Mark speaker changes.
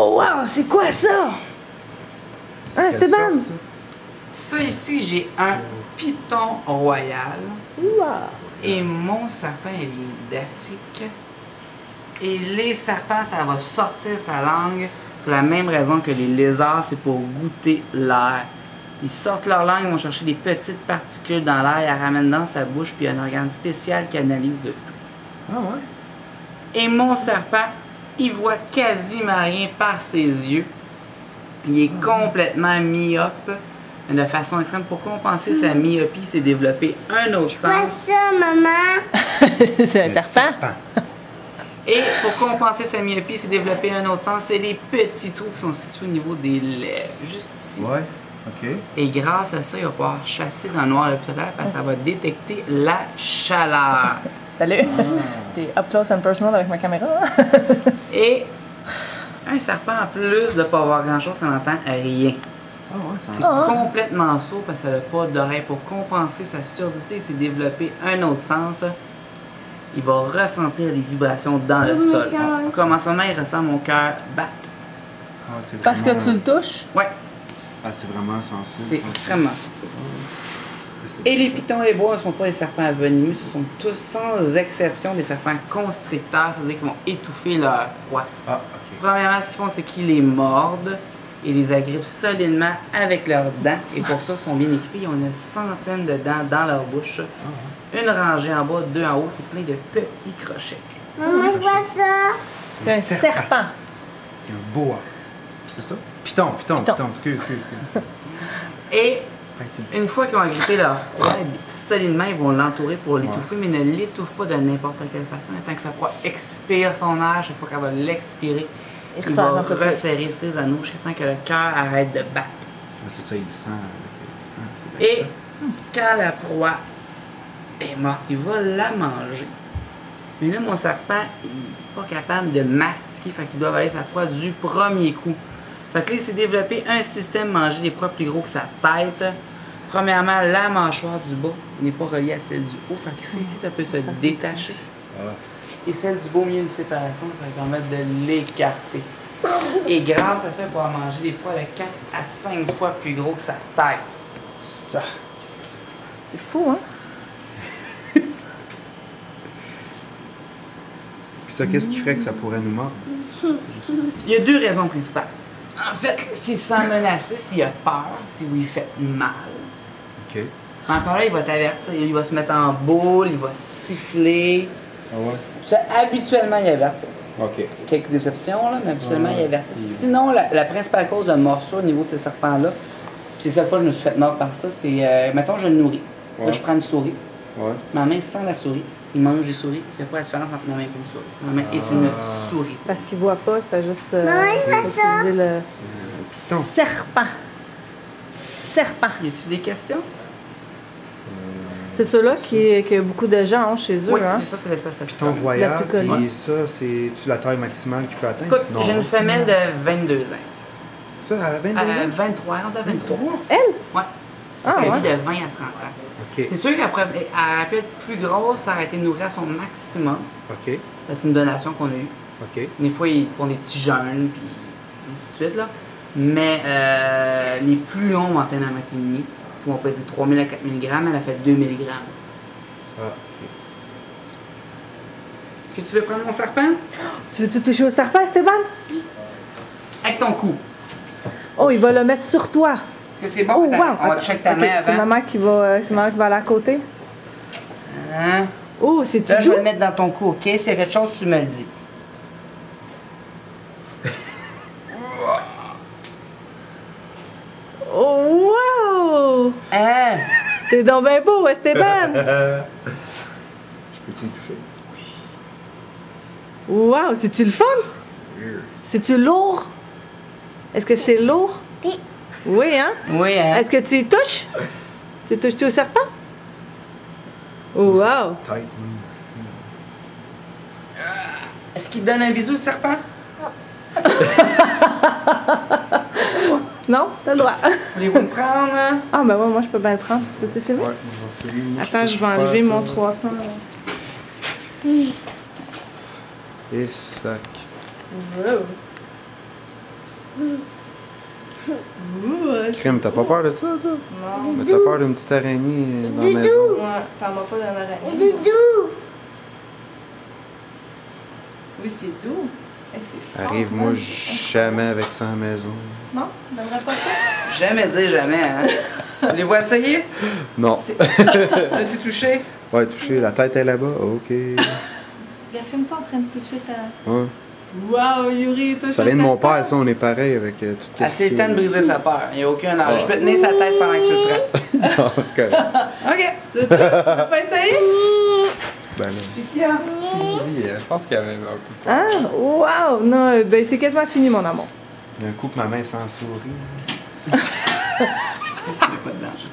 Speaker 1: Oh wow, c'est quoi ça? Hein, Esteban?
Speaker 2: Ça ici, j'ai un python royal.
Speaker 1: Wow.
Speaker 2: Et mon serpent, il vient d'Afrique. Et les serpents, ça va sortir sa langue pour la même raison que les lézards, c'est pour goûter l'air. Ils sortent leur langue, ils vont chercher des petites particules dans l'air, ils la ramènent dans sa bouche, puis il y a un organe spécial qui analyse le tout.
Speaker 3: Ah ouais?
Speaker 2: Et mon serpent, il voit quasiment rien par ses yeux. Il est complètement myope. De façon extrême, pour compenser sa myopie, il s'est développé un autre
Speaker 4: C'est quoi
Speaker 2: sens.
Speaker 4: ça, maman?
Speaker 1: C'est un serpent.
Speaker 2: Et pour compenser sa myopie, il s'est développé un autre sens. C'est les petits trous qui sont situés au niveau des lèvres, juste ici.
Speaker 3: Ouais, ok.
Speaker 2: Et grâce à ça, il va pouvoir chasser dans le noir le plus tard parce que ça va détecter la chaleur.
Speaker 1: Salut. T'es up close and personal avec ma caméra.
Speaker 2: Et un serpent, en plus de ne pas avoir grand-chose, ça n'entend rien.
Speaker 3: Ah ouais, ça
Speaker 2: C'est complètement sourd parce que ça n'a pas d'oreille. Pour compenser sa surdité, il s'est développé un autre sens. Il va ressentir les vibrations dans le sol. Comme en ce moment, il ressent mon cœur battre.
Speaker 3: Ah, c'est
Speaker 1: Parce que
Speaker 3: vraiment-
Speaker 1: tu le touches.
Speaker 2: Ouais,
Speaker 3: Ah, c'est vraiment sensible.
Speaker 2: c'est extrêmement sensible. Et les pitons et les bois ne sont pas des serpents venimeux, ce sont tous sans exception des serpents constricteurs, c'est-à-dire qu'ils vont étouffer leur proie.
Speaker 3: Ah, ok.
Speaker 2: Premièrement, ce qu'ils font, c'est qu'ils les mordent et les agrippent solidement avec leurs dents. Et pour ça, ils sont bien équipés. Ils ont une centaine de dents dans leur bouche. Une rangée en bas, deux en haut. C'est plein de petits crochets.
Speaker 4: Maman, c'est quoi ça?
Speaker 1: C'est un serpent.
Speaker 3: C'est un boa. C'est ça? Python. Excuse.
Speaker 2: Et
Speaker 3: Principe.
Speaker 2: une fois qu'ils ont agrippé leur proie, solidement, ils vont l'entourer pour l'étouffer, mais ne l'étouffent pas de n'importe quelle façon. Tant que sa proie expire son air, chaque fois qu'elle va l'expirer,
Speaker 1: Il
Speaker 2: il
Speaker 1: resserre
Speaker 2: va
Speaker 1: un peu plus.
Speaker 2: resserrer ses anneaux jusqu'à temps que le cœur arrête de battre.
Speaker 3: Ah, c'est ça, il le sent. Avec... Ah, c'est bien
Speaker 2: Et
Speaker 3: ça.
Speaker 2: quand la proie est morte, il va la manger. Mais là, mon serpent, il n'est pas capable de mastiquer, fait qu'il doit avaler sa proie du premier coup. Fait que là, il s'est développé un système manger des proies plus gros que sa tête. Premièrement, la mâchoire du bas n'est pas reliée à celle du haut. Fait que ici, ça peut se détacher.
Speaker 3: Ah,
Speaker 2: Et celle du bas, au milieu de séparation, ça va permettre de l'écarter. Et grâce à ça, il pourra manger des proies de 4 à 5 fois plus gros que sa tête.
Speaker 3: ça.
Speaker 1: C'est fou, hein?
Speaker 3: Puis ça, qu'est-ce qui ferait que ça pourrait nous mordre?
Speaker 2: Il y a deux raisons principales. En fait, s'il se sent menacé, s'il a peur, si vous lui faites mal.
Speaker 3: Ok.
Speaker 2: Encore là, il va t'avertir. Il va se mettre en boule, il va siffler.
Speaker 3: Ah ouais?
Speaker 2: Ça, habituellement, il avertisse.
Speaker 3: Ok.
Speaker 2: Quelques exceptions, là, mais habituellement, il avertisse. Sinon, la principale cause de morsure au niveau de ces serpents-là, c'est la seule fois que je me suis fait mordre par ça, c'est, mettons, je le nourris. Là,
Speaker 3: Ouais.
Speaker 2: je prends une souris.
Speaker 3: Ouais.
Speaker 2: Ma main sent la souris. Il mange des souris. Il ne fait pas la différence entre ma main et une souris. Ma main est une souris.
Speaker 1: Parce qu'il voit pas, il fait juste
Speaker 4: il fait ça.
Speaker 1: utiliser le
Speaker 3: Python.
Speaker 1: serpent. Serpent.
Speaker 2: Y a-tu des questions?
Speaker 1: C'est ceux-là que beaucoup de gens ont chez eux,
Speaker 2: Oui,
Speaker 1: hein?
Speaker 2: ça, c'est l'espèce de
Speaker 3: Python
Speaker 2: python.
Speaker 3: royal.
Speaker 1: La plus connue.
Speaker 3: Et ça, c'est-tu la taille maximale qu'il peut atteindre?
Speaker 2: Écoute, j'ai une femelle de 22 ans ici.
Speaker 3: Ça, elle a 22
Speaker 2: Elle a
Speaker 3: ans?
Speaker 2: 23, on dit à 23.
Speaker 1: Elle?
Speaker 2: Ouais.
Speaker 1: Ah,
Speaker 2: Elle
Speaker 1: ouais.
Speaker 2: vit de 20 à 30 ans.
Speaker 3: Ok.
Speaker 2: C'est sûr qu'après, elle peut être plus grosse, ça aurait été nourrie à son maximum.
Speaker 3: Ok.
Speaker 2: C'est une donation qu'on a eue.
Speaker 3: Ok.
Speaker 2: Des fois, ils font des petits jeunes, puis ainsi de suite, là. Mais les plus longs vont atteindre 1,5 m, qui vont peser 3000 à 4000 grammes. Elle a fait 2000 grammes.
Speaker 3: Ah, ok.
Speaker 2: Est-ce que tu veux prendre mon serpent?
Speaker 1: Tu veux-tu toucher au serpent, Esteban?
Speaker 2: Avec ton cou.
Speaker 1: Oh, il va le mettre sur toi.
Speaker 2: Est-ce que c'est bon?
Speaker 1: Oh,
Speaker 2: Attends,
Speaker 1: wow.
Speaker 2: on va checker ta
Speaker 1: Ok,
Speaker 2: main
Speaker 1: c'est
Speaker 2: avant.
Speaker 1: maman qui va, c'est maman qui va aller à côté.
Speaker 2: Hein?
Speaker 1: Oh, c'est-tu
Speaker 2: Là, je
Speaker 1: doux?
Speaker 2: vais le mettre dans ton cou, OK? S'il y a quelque chose, tu me le dis.
Speaker 1: Oh, wow!
Speaker 2: Hein?
Speaker 1: T'es donc bien beau, Esteban!
Speaker 3: Je peux-tu y toucher?
Speaker 1: Wow, c'est-tu le fun? C'est-tu lourd? Est-ce que c'est lourd?
Speaker 4: Oui.
Speaker 1: Oui, hein?
Speaker 2: Oui, hein?
Speaker 1: Est-ce que tu y touches? Tu touches-tu au serpent? Oh, wow!
Speaker 3: Tête, même ici.
Speaker 2: Est-ce qu'il te donne un bisou, le serpent?
Speaker 1: Non? T'as le droit.
Speaker 2: Voulez-vous le prendre?
Speaker 1: Ah, ben ouais, moi, je peux bien le prendre. Tu t'es filmé?
Speaker 3: Ouais, je vais filer. Moi,
Speaker 1: Attends, je
Speaker 3: touche
Speaker 1: vais
Speaker 3: pas
Speaker 1: enlever
Speaker 3: à
Speaker 1: mon
Speaker 3: ça.
Speaker 1: 300.
Speaker 3: Et sac.
Speaker 1: Wow.
Speaker 5: Crème, t'as pas peur de ça, toi?
Speaker 1: Non.
Speaker 5: Mais t'as peur d'une petite araignée dans la maison?
Speaker 1: Ouais, parle-moi pas d'un araignée.
Speaker 4: Doudou.
Speaker 1: Oui, c'est doux. Eh, c'est fort.
Speaker 5: Arrive-moi
Speaker 1: hein.
Speaker 5: jamais avec ça à la maison.
Speaker 1: Non, t'aimerais pas ça?
Speaker 2: Jamais dire jamais, hein. Voulez-vous essayer?
Speaker 5: Non.
Speaker 2: Je suis touché.
Speaker 5: Ouais, toucher, la tête est là-bas. Ok.
Speaker 1: Regarde, filme-toi en train de toucher ta...
Speaker 5: Ouais.
Speaker 1: Wow, Yuri, touche
Speaker 5: Ça vient de mon père, ça, on est pareil avec tout ce
Speaker 2: Ah, c'est
Speaker 5: qui
Speaker 2: le temps de briser sa peur. Il n'y a aucun âge. Je peux tenir sa tête pendant que tu le prends.
Speaker 5: Non, c'est correct.
Speaker 2: OK.
Speaker 1: Tu veux pas essayer?
Speaker 5: Ben là.
Speaker 2: C'est qui, hein?
Speaker 3: Oui, je pense qu'il y avait un coup.
Speaker 1: Ah, wow! Non, ben c'est quasiment fini, mon amour.
Speaker 5: Il y a un coup que ma main sans souris.
Speaker 2: Il n'y a pas de danger.